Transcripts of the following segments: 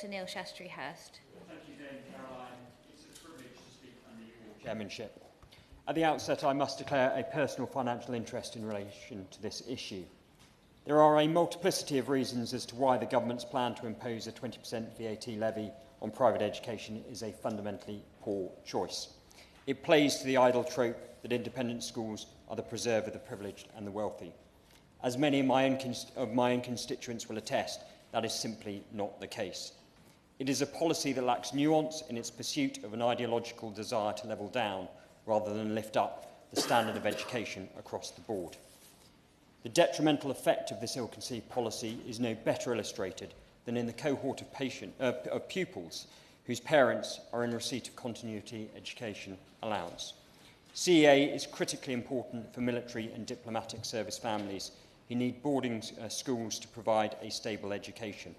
Dr. Neil Shastri-Hurst. Thank you, Dame Caroline. It's a privilege to speak under your chairmanship. At the outset, I must declare a personal financial interest in relation to this issue. There are a multiplicity of reasons as to why the government's plan to impose a 20% VAT levy on private education is a fundamentally poor choice. It plays to the idle trope that independent schools are the preserve of the privileged and the wealthy. As many of my own constituents will attest, that is simply not the case. It is a policy that lacks nuance in its pursuit of an ideological desire to level down rather than lift up the standard of education across the board. The detrimental effect of this ill-conceived policy is no better illustrated than in the cohort of pupils whose parents are in receipt of continuity education allowance. CEA is critically important for military and diplomatic service families who need boarding schools to provide a stable education.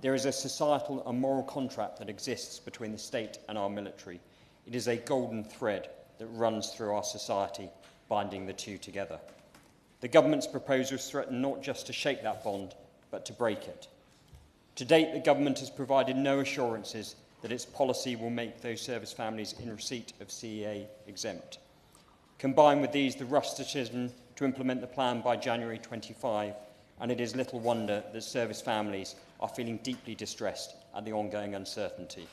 There is a societal and moral contract that exists between the state and our military. It is a golden thread that runs through our society, binding the two together. The government's proposals threaten not just to shake that bond, but to break it. To date, the government has provided no assurances that its policy will make those service families in receipt of CEA exempt. Combined with these, the rough decision to implement the plan by January 25, and it is little wonder that service families are feeling deeply distressed at the ongoing uncertainty.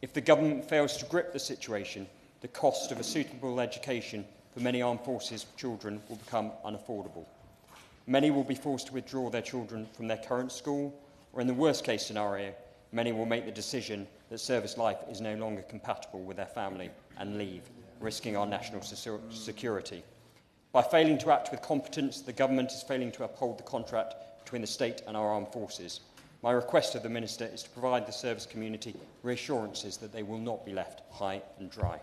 If the government fails to grip the situation, the cost of a suitable education for many armed forces children will become unaffordable. Many will be forced to withdraw their children from their current school, or in the worst case scenario, many will make the decision that service life is no longer compatible with their family and leave, risking our national security. By failing to act with competence, the government is failing to uphold the contract between the state and our armed forces. My request of the Minister is to provide the service community reassurances that they will not be left high and dry.